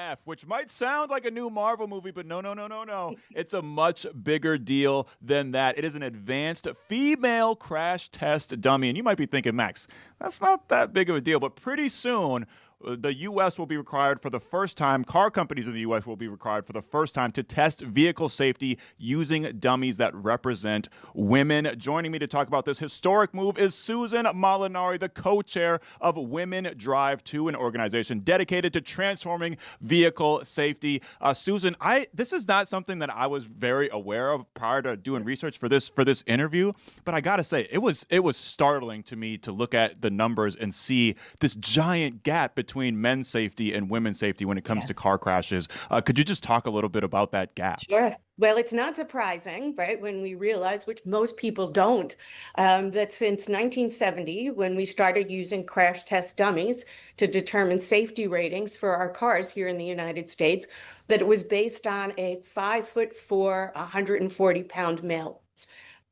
F, which might sound like a new Marvel movie, but no, no, no, no, no. It's a much bigger deal than that. It is an advanced female crash test dummy. And you might be thinking, Max, that's not that big of a deal, but pretty soon, the U.S. will be required for the first time, car companies in the U.S. will be required for the first time to test vehicle safety using dummies that represent women. Joining me to talk about this historic move is Susan Molinari, the co-chair of Women Drive 2, an organization dedicated to transforming vehicle safety. Susan, this is not something that I was very aware of prior to doing research for this interview, but I gotta say, it was startling to me to look at the numbers and see this giant gap between men's safety and women's safety when it comes to car crashes. Could you just talk a little bit about that gap? Sure. Well, it's not surprising, right, when we realize, which most people don't, that since 1970, when we started using crash test dummies to determine safety ratings for our cars here in the United States, that it was based on a 5'4", 140-pound male.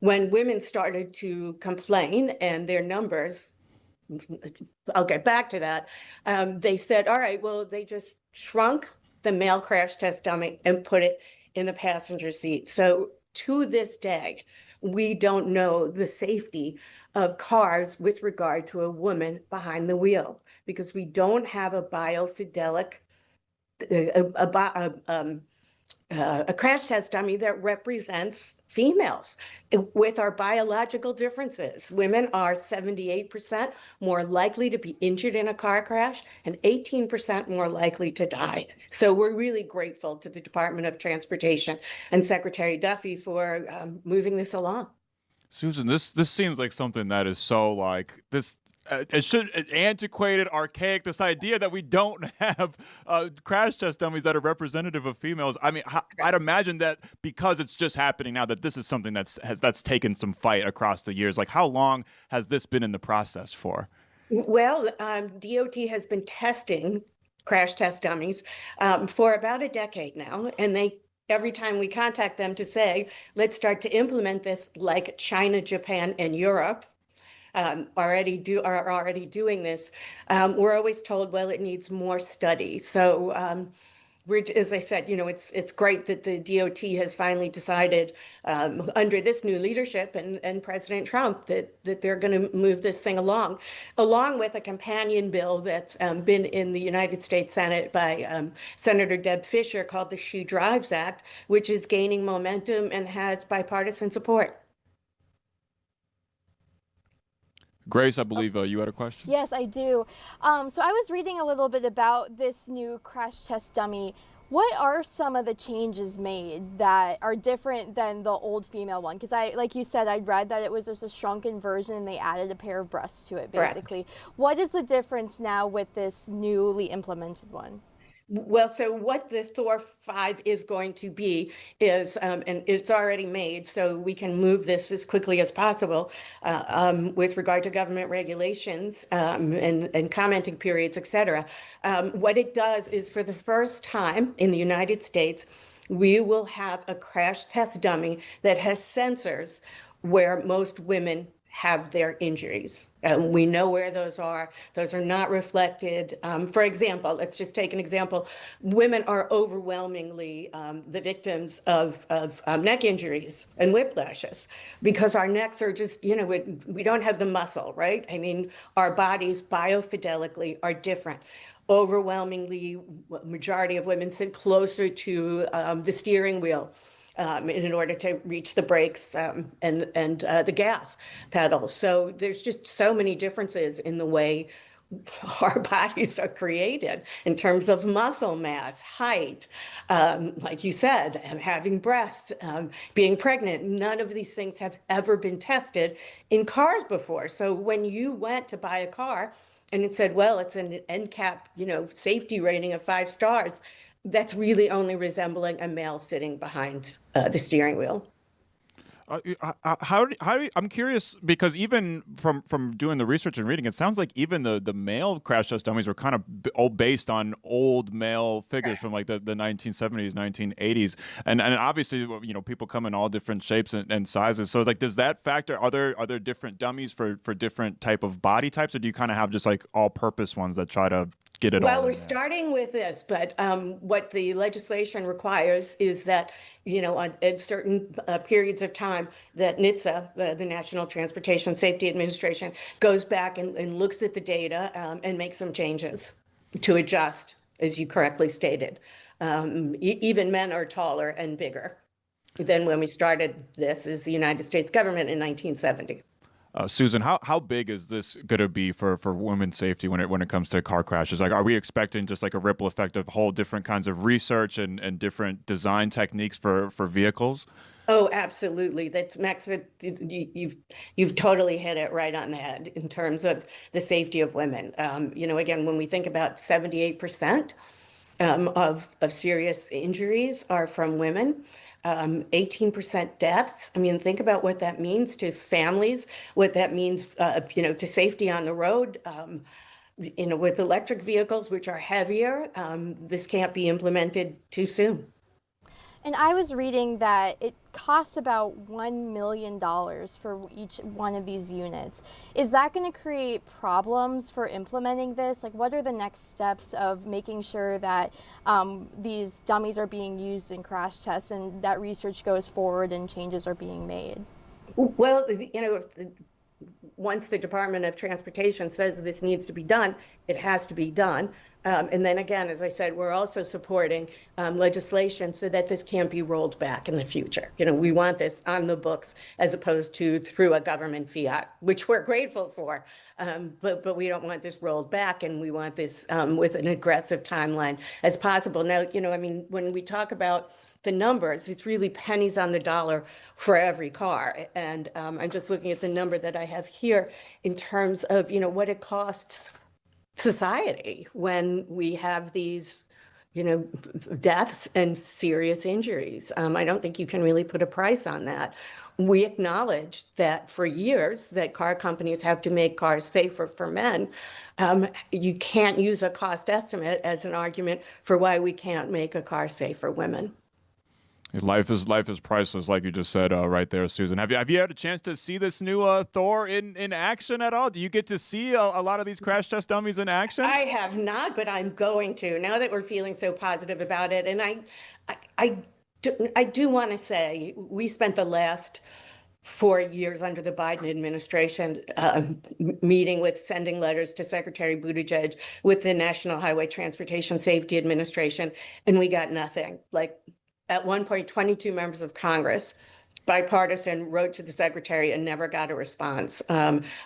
When women started to complain and their numbers, I'll get back to that, they said, all right, well, they just shrunk the male crash test dummy and put it in the passenger seat. So to this day, we don't know the safety of cars with regard to a woman behind the wheel because we don't have a biofidelic, a crash test dummy that represents females with our biological differences. Women are 78% more likely to be injured in a car crash and 18% more likely to die. So we're really grateful to the Department of Transportation and Secretary Duffy for moving this along. Susan, this seems like something that is so like this. It's antiquated, archaic. This idea that we don't have crash test dummies that are representative of females. I mean, I'd imagine that because it's just happening now, that this is something that's taken some fight across the years. Like, how long has this been in the process for? Well, DOT has been testing crash test dummies for about a decade now, and every time we contact them to say, let's start to implement this like China, Japan, and Europe, are already doing this. We're always told, well, it needs more study. So as I said, it's great that the DOT has finally decided under this new leadership and President Trump that they're going to move this thing along with a companion bill that's been in the United States Senate by Senator Deb Fischer called the She Drives Act, which is gaining momentum and has bipartisan support. Grace, I believe you had a question? Yes, I do. So I was reading a little bit about this new crash test dummy. What are some of the changes made that are different than the old female one? Because like you said, I read that it was just a shrunken version and they added a pair of breasts to it, basically. Correct. What is the difference now with this newly implemented one? Well, so what the Thor 5 is going to be is, and it's already made, so we can move this as quickly as possible with regard to government regulations and commenting periods, et cetera. What it does is for the first time in the United States, we will have a crash test dummy that has sensors where most women have their injuries. We know where those are. Those are not reflected. For example, let's just take an example. Women are overwhelmingly the victims of neck injuries and whiplashes because our necks are just, we don't have the muscle, right? I mean, our bodies biofidelically are different. Overwhelmingly, majority of women sit closer to the steering wheel in order to reach the brakes and the gas pedal. So there's just so many differences in the way our bodies are created in terms of muscle mass, height, like you said, having breasts, being pregnant. None of these things have ever been tested in cars before. So when you went to buy a car and it said, well, it's an NCAP, safety rating of 5 stars, that's really only resembling a male sitting behind the steering wheel. I'm curious because even from doing the research and reading, it sounds like even the male crash test dummies were kind of all based on old male figures from like the 1970s, 1980s, and obviously people come in all different shapes and sizes. So like, does that factor? Are there different dummies for different type of body types, or do you kind of have just like all-purpose ones that try to get it Well, all we're in there? starting with this, but what the legislation requires is that, at certain periods of time, that NHTSA, the National Transportation Safety Administration, goes back and looks at the data and makes some changes to adjust, as you correctly stated. Even men are taller and bigger than when we started this as the United States government in 1970. Susan, how big is this going to be for women's safety when it comes to car crashes? Like, are we expecting just like a ripple effect of whole different kinds of research and different design techniques for vehicles? Oh, absolutely. That's Max. You've totally hit it right on the head in terms of the safety of women. Again, when we think about 78% of serious injuries are from women. 18% deaths. I mean, think about what that means to families, what that means, to safety on the road. With electric vehicles, which are heavier, this can't be implemented too soon. And I was reading that it costs about $1 million for each one of these units. Is that going to create problems for implementing this? Like, what are the next steps of making sure that these dummies are being used in crash tests and that research goes forward and changes are being made? Well, once the Department of Transportation says this needs to be done, it has to be done. And then again, as I said, we're also supporting legislation so that this can't be rolled back in the future. We want this on the books as opposed to through a government fiat, which we're grateful for. But we don't want this rolled back, and we want this with an aggressive timeline as possible. Now, when we talk about the numbers, it's really pennies on the dollar for every car. And I'm just looking at the number that I have here in terms of, what it costs society when we have these, deaths and serious injuries. I don't think you can really put a price on that. We acknowledge that for years that car companies have to make cars safer for men. You can't use a cost estimate as an argument for why we can't make a car safe for women. Life is priceless, like you just said right there, Susan. Have you had a chance to see this new Thor in action at all? Do you get to see a lot of these crash test dummies in action? I have not, but I'm going to now that we're feeling so positive about it. And I do want to say we spent the last 4 years under the Biden administration meeting with, sending letters to Secretary Buttigieg with the National Highway Transportation Safety Administration, and we got nothing. Like, at one point, 22 members of Congress, bipartisan, wrote to the secretary and never got a response.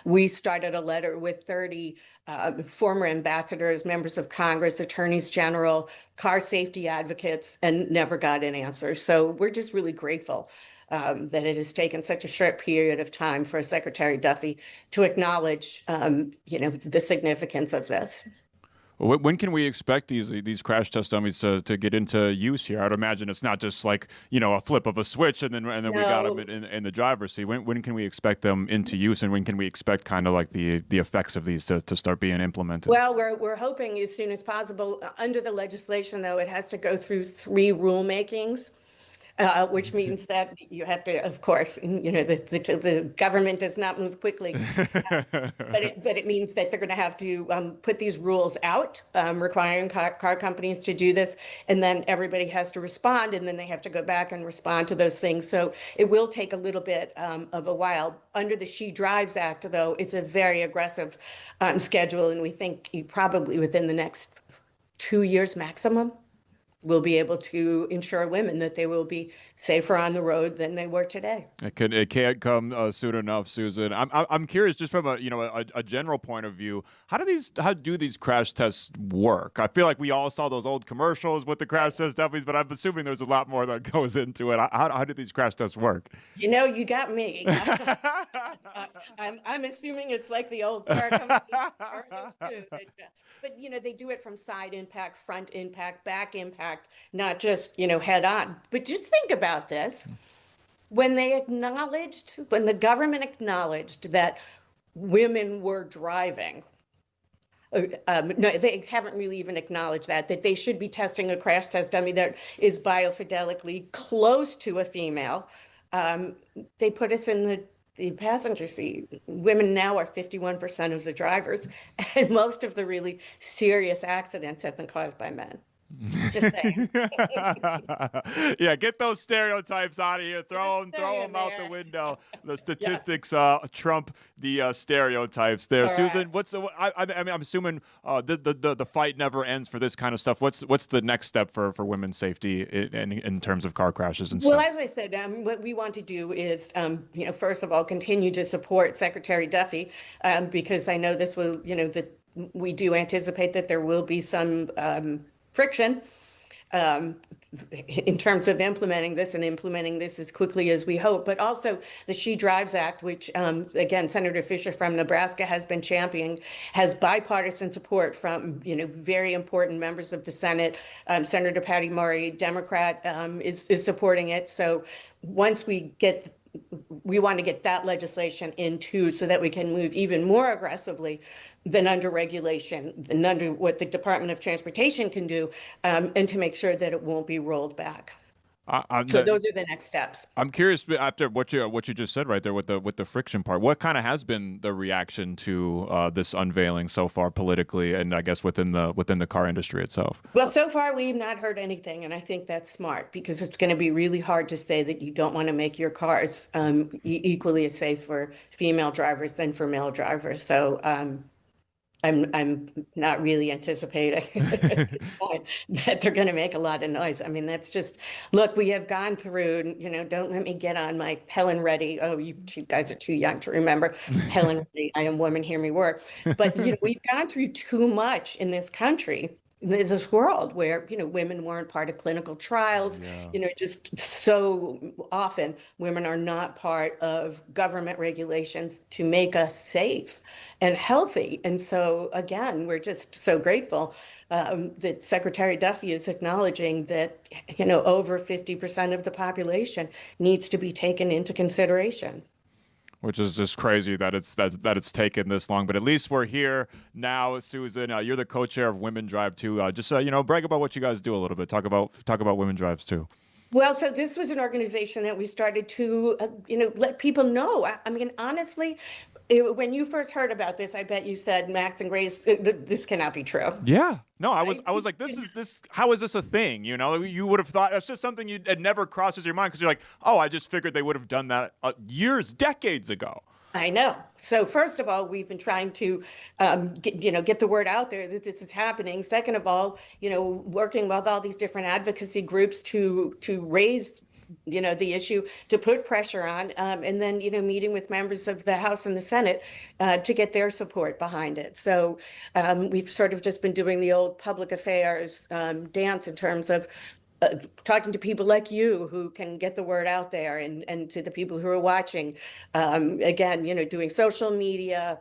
We started a letter with 30 former ambassadors, members of Congress, attorneys general, car safety advocates, and never got an answer. So we're just really grateful that it has taken such a short period of time for Secretary Duffy to acknowledge, the significance of this. When can we expect these crash test dummies to get into use here? I'd imagine it's not just like, a flip of a switch and then we got them in the driver's seat. When can we expect them into use, and when can we expect kind of like the effects of these to start being implemented? Well, we're hoping as soon as possible. Under the legislation, though, it has to go through 3 rulemakings. Which means that you have to, of course, the government does not move quickly, but it means that they're going to have to put these rules out, requiring car companies to do this, and then everybody has to respond, and then they have to go back and respond to those things. So it will take a little bit of a while. Under the She Drives Act, though, it's a very aggressive schedule, and we think probably within the next 2 years maximum, we'll be able to ensure women that they will be safer on the road than they were today. It can't come soon enough, Susan. I'm curious, just from a general point of view, how do these crash tests work? I feel like we all saw those old commercials with the crash test dummies, but I'm assuming there's a lot more that goes into it. How do these crash tests work? You got me. I'm assuming it's like the old car commercials too. But they do it from side impact, front impact, back impact, not just head on. But just think about this: when the government acknowledged that women were driving. No, they haven't really even acknowledged that they should be testing a crash test dummy that is biofidelically close to a female. They put us in the the passenger seat. Women now are 51% of the drivers, and most of the really serious accidents have been caused by men. Just saying. Yeah, get those stereotypes out of here. Throw Just them saying out the there. window. The Yeah, statistics trump the stereotypes there. Susan, correct. what's I mean, I'm assuming the fight never ends for this kind of stuff. What's the next step for women's safety in terms of car crashes and Well, stuff? as I said, what we want to do is, first of all, continue to support Secretary Duffy, because I know this will, that we do anticipate that there will be some friction um, in terms of implementing this and implementing this as quickly as we hope, but also the She Drives Act, which, again, Senator Fisher from Nebraska has been championing, has bipartisan support from, very important members of the Senate. Senator Patty Murray, Democrat, is supporting it. So once we want to get that legislation in too, so that we can move even more aggressively than under regulation, than under what the Department of Transportation can do, and to make sure that it won't be rolled back. So those are the next steps. I'm curious after what you just said right there with the friction part. What kind of has been the reaction to this unveiling so far politically, and I guess within the car industry itself? Well, so far we've not heard anything, and I think that's smart because it's going to be really hard to say that you don't want to make your cars equally as safe for female drivers than for male drivers. So I'm not really anticipating at this point that they're going to make a lot of noise. I mean, that's just, look, we have gone through, don't let me get on my Helen Reddy. Oh, you two guys are too young to remember Helen Reddy, I Am Woman, Hear Me Roar. But, we've gone through too much in this country, in this world where, women weren't part of clinical trials, just so often women are not part of government regulations to make us safe and healthy. And so, again, we're just so grateful that Secretary Duffy is acknowledging that, over 50% of the population needs to be taken into consideration. Which is just crazy that it's taken this long, but at least we're here now, Susan. You're the co-chair of Women Drive Too. Just brag about what you guys do a little bit. Talk about Women Drives Too. Well, so this was an organization that we started to, let people know. I mean, honestly, when you first heard about this, I bet you said, Max and Grace, this cannot be true. Yeah. No, I Right? was like, how is this a thing? You would have thought that's just something had never crosses your mind because you're like, oh, I just figured they would have done that decades ago. I know. So first of all, we've been trying to get the word out there that this is happening. Second of all, working with all these different advocacy groups to raise the issue, to put pressure on, and then meeting with members of the House and the Senate to get their support behind it. So we've sort of just been doing the old public affairs dance in terms of talking to people like you who can get the word out there, and to the people who are watching, again, doing social media,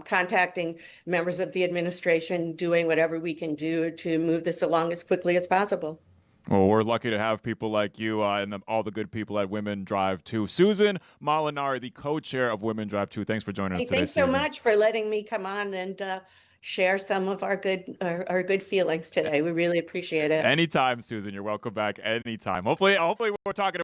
contacting members of the administration, doing whatever we can do to move this along as quickly as possible. Well, we're lucky to have people like you and all the good people at Women Drive Too. Susan Molinari, the co-chair of Women Drive Too. Thanks for joining us today, Thanks so Susan. much for letting me come on and share some of our good feelings today. We really appreciate it. Anytime, Susan. You're welcome back anytime. Hopefully we're talking